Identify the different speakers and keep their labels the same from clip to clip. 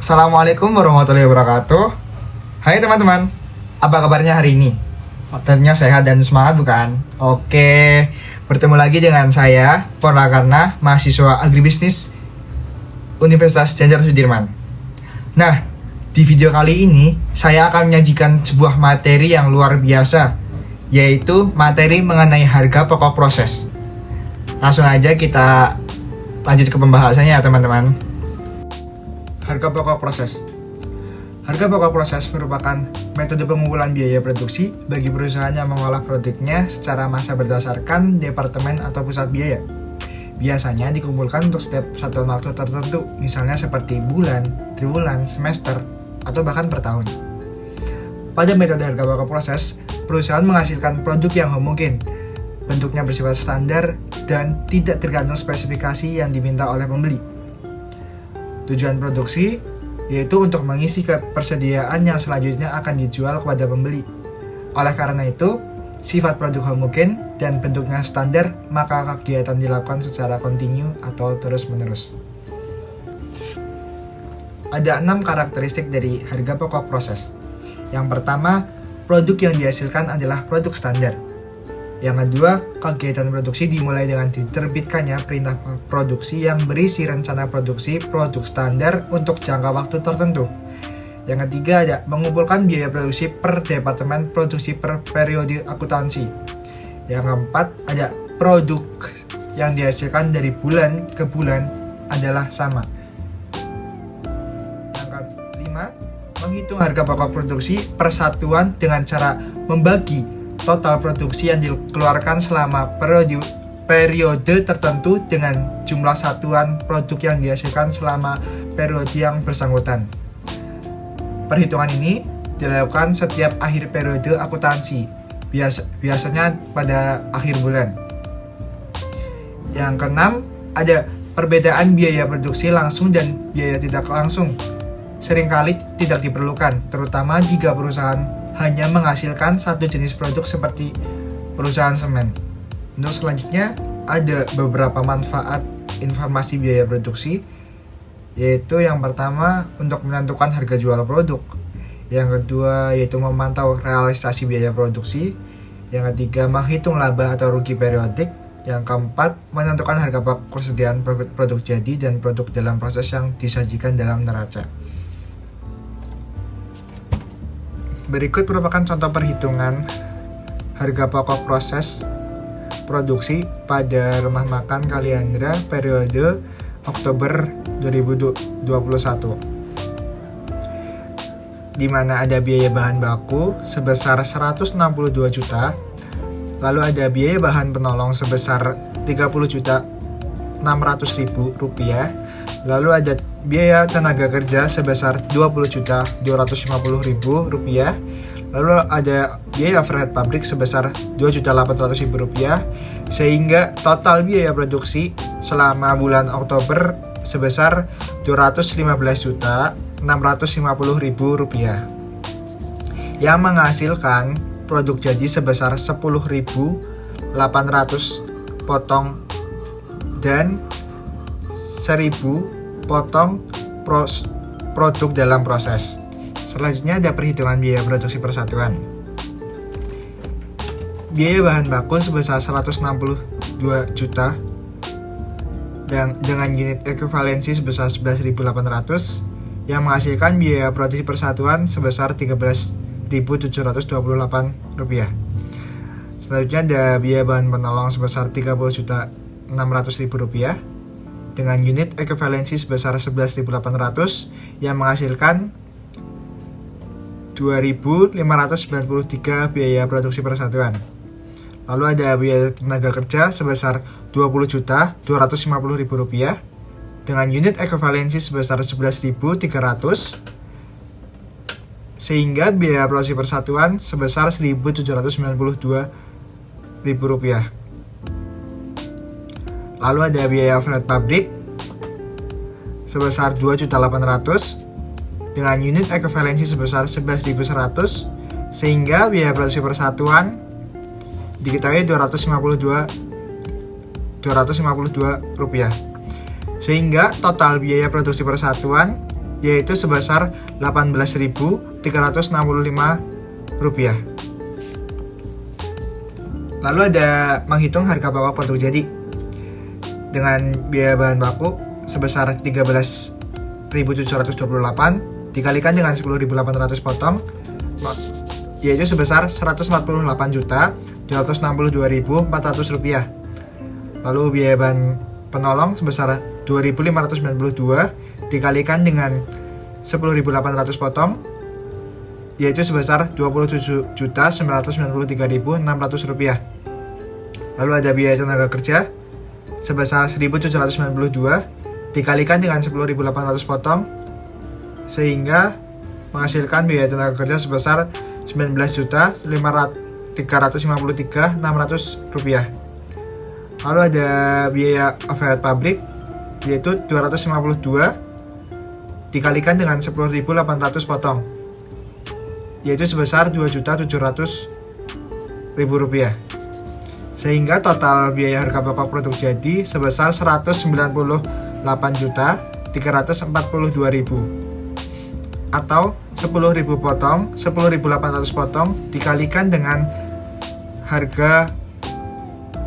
Speaker 1: Assalamualaikum warahmatullahi wabarakatuh. Hai teman-teman, apa kabarnya hari ini? Tentunya sehat dan semangat bukan? Oke, bertemu lagi dengan saya, Purnakarna, mahasiswa agribisnis Universitas Jenderal Sudirman. Nah, di video kali ini saya akan menyajikan sebuah materi yang luar biasa, yaitu materi mengenai harga pokok proses. Langsung aja kita lanjut ke pembahasannya ya teman-teman. Harga pokok proses. Harga pokok proses merupakan metode pengumpulan biaya produksi bagi perusahaan yang mengolah produknya secara massa berdasarkan departemen atau pusat biaya. Biasanya dikumpulkan untuk setiap satuan waktu tertentu, misalnya seperti bulan, triwulan, semester, atau bahkan per tahun. Pada metode harga pokok proses, perusahaan menghasilkan produk yang homogen, bentuknya bersifat standar, dan tidak tergantung spesifikasi yang diminta oleh pembeli. Tujuan produksi yaitu untuk mengisi kepersediaan yang selanjutnya akan dijual kepada pembeli. Oleh karena itu, sifat produk homogen dan bentuknya standar, maka kegiatan dilakukan secara kontinu atau terus-menerus. Ada 6 karakteristik dari harga pokok proses. Yang pertama, produk yang dihasilkan adalah produk standar. Yang kedua, kegiatan produksi dimulai dengan diterbitkannya perintah produksi yang berisi rencana produksi produk standar untuk jangka waktu tertentu. Yang ketiga ada mengumpulkan biaya produksi per departemen produksi per periode akuntansi. Yang keempat ada produk yang dihasilkan dari bulan ke bulan adalah sama. Yang kelima, menghitung harga pokok produksi per satuan dengan cara membagi total produksi yang dikeluarkan selama periode tertentu dengan jumlah satuan produk yang dihasilkan selama periode yang bersangkutan. Perhitungan ini dilakukan setiap akhir periode akuntansi, biasanya pada akhir bulan. Yang keenam, ada perbedaan biaya produksi langsung dan biaya tidak langsung. Seringkali tidak diperlukan, terutama jika perusahaan hanya menghasilkan satu jenis produk seperti perusahaan semen. Untuk selanjutnya, ada beberapa manfaat informasi biaya produksi, yaitu yang pertama untuk menentukan harga jual produk, yang kedua yaitu memantau realisasi biaya produksi, yang ketiga menghitung laba atau rugi periodik, yang keempat menentukan harga persediaan produk jadi dan produk dalam proses yang disajikan dalam neraca. Berikut merupakan contoh perhitungan harga pokok proses produksi pada rumah makan Kaliandra periode Oktober 2021, di mana ada biaya bahan baku sebesar 162 juta, lalu ada biaya bahan penolong sebesar 30.600.000 rupiah, lalu ada biaya tenaga kerja sebesar 20.250.000 rupiah, lalu ada biaya overhead pabrik sebesar 2.800.000 rupiah, sehingga total biaya produksi selama bulan Oktober sebesar 215.650.000 rupiah, yang menghasilkan produk jadi sebesar 10.800 potong dan 1.000 potong produk dalam proses. Selanjutnya ada perhitungan biaya produksi persatuan. Biaya bahan baku sebesar 162 juta dan dengan unit ekuivalensi sebesar 11.800 yang menghasilkan biaya produksi persatuan sebesar 13.728 rupiah. Selanjutnya ada biaya bahan penolong sebesar 30.600.000 rupiah dengan unit ekuivalensi sebesar 11.800 yang menghasilkan 2.593 biaya produksi persatuan. Lalu ada biaya tenaga kerja sebesar 20.250.000 rupiah dengan unit ekuivalensi sebesar 11.300 sehingga biaya produksi persatuan sebesar 1.792.000 rupiah. Lalu ada biaya overhead pabrik sebesar 2.800 dengan unit ekuivalensi sebesar 11.100 sehingga biaya produksi persatuan diketahui 252 rupiah. Sehingga total biaya produksi persatuan yaitu sebesar Rp18.365. Lalu ada menghitung harga pokok produk jadi dengan biaya bahan baku sebesar 13.728 dikalikan dengan 10.800 potong, yaitu sebesar Rp148.262.400. Lalu biaya bahan penolong sebesar 2.592 dikalikan dengan 10.800 potong, yaitu sebesar Rp27.993.600. Lalu ada biaya tenaga kerja sebesar 1.792 dikalikan dengan 10.800 potong, sehingga menghasilkan biaya tenaga kerja sebesar Rp19.353.600. Lalu ada biaya overhead pabrik, yaitu 252 dikalikan dengan 10.800 potong, yaitu sebesar Rp2.700.000. Sehingga total biaya harga pokok produk jadi sebesar Rp198.342.000 atau 10.000 potong, 10.800 potong dikalikan dengan harga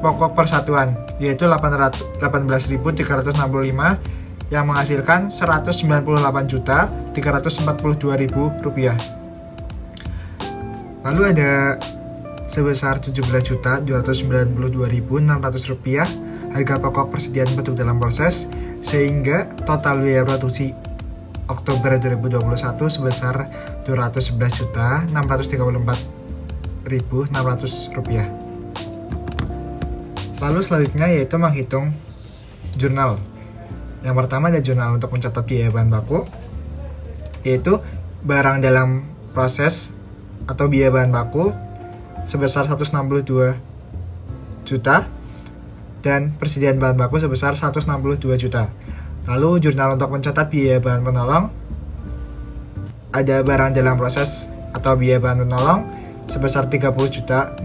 Speaker 1: pokok persatuan, yaitu Rp18.365, yang menghasilkan Rp198.342.000. Lalu ada sebesar Rp17.292.600 harga pokok persediaan produk dalam proses, sehingga total biaya produksi Oktober 2021 sebesar Rp211.634.600. Lalu selanjutnya yaitu menghitung jurnal. Yang pertama ada jurnal untuk mencatat biaya bahan baku, yaitu barang dalam proses atau biaya bahan baku sebesar 162 juta dan persediaan bahan baku sebesar 162 juta. Lalu jurnal untuk mencatat biaya bahan penolong, ada barang dalam proses atau biaya bahan penolong sebesar Rp30.600.000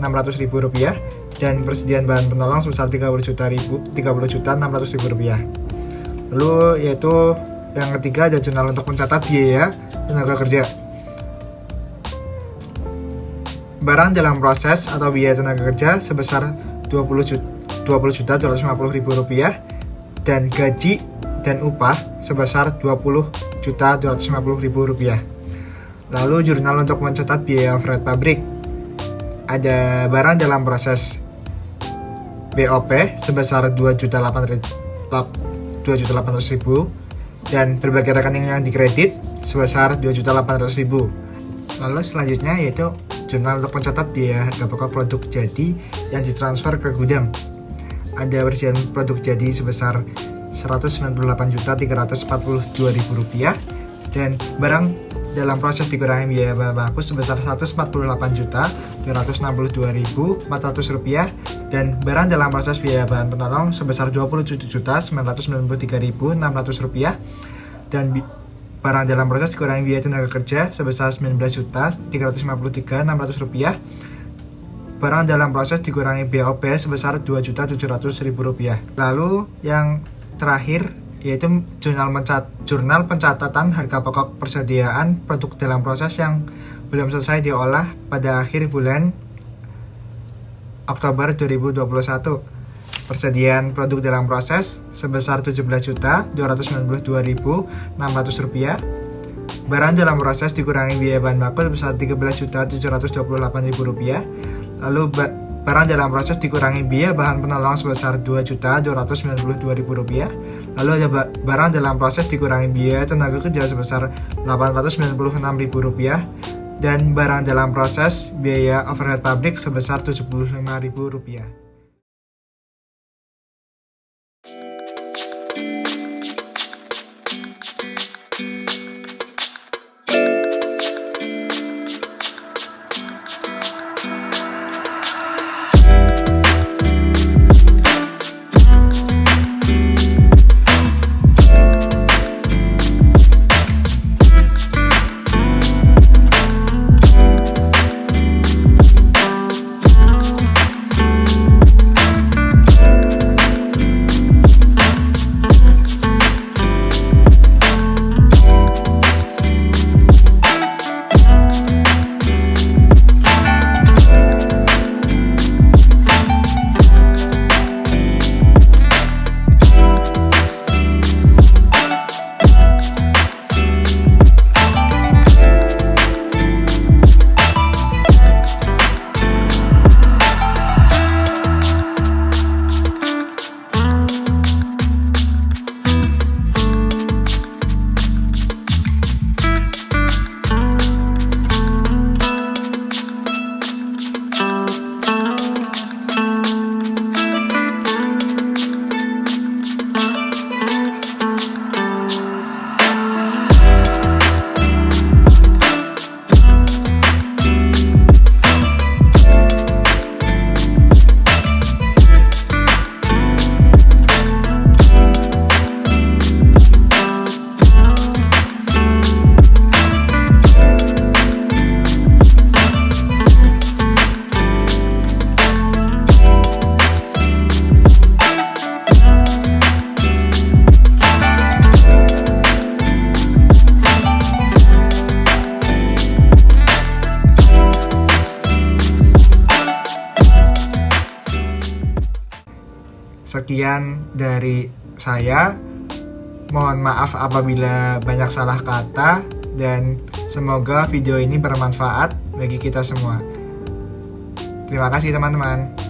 Speaker 1: dan persediaan bahan penolong sebesar Rp30.600.000. Lalu yaitu yang ketiga ada jurnal untuk mencatat biaya tenaga kerja. Barang dalam proses atau biaya tenaga kerja sebesar Rp20.250.000 dan gaji dan upah sebesar Rp20.250.000. Lalu jurnal untuk mencatat biaya overhead pabrik, ada barang dalam proses BOP sebesar Rp2.800.000 dan berbagai rekening yang dikredit sebesar Rp2.800.000. Lalu selanjutnya yaitu jurnal untuk mencatat biaya harga pokok produk jadi yang ditransfer ke gudang. Ada persediaan produk jadi sebesar Rp198.342.000 dan barang dalam proses dikurangi biaya bahan baku sebesar Rp148.262.400 dan barang dalam proses biaya bahan penolong sebesar Rp27.993.600 dan barang dalam proses dikurangi biaya tenaga kerja sebesar Rp19.353.600. Barang dalam proses dikurangi BOP sebesar Rp2.700.000. Lalu yang terakhir yaitu jurnal pencatatan harga pokok persediaan produk dalam proses yang belum selesai diolah pada akhir bulan Oktober 2021. Persediaan produk dalam proses sebesar Rp17.292.600. Barang dalam proses dikurangi biaya bahan baku sebesar Rp13.728.000. Lalu barang dalam proses dikurangi biaya bahan penolong sebesar Rp2.292.000. Lalu ada barang dalam proses dikurangi biaya tenaga kerja sebesar Rp896.000 dan barang dalam proses biaya overhead pabrik sebesar Rp75.000. Sekian dari saya. Mohon maaf apabila banyak salah kata, dan semoga video ini bermanfaat bagi kita semua. Terima kasih teman-teman.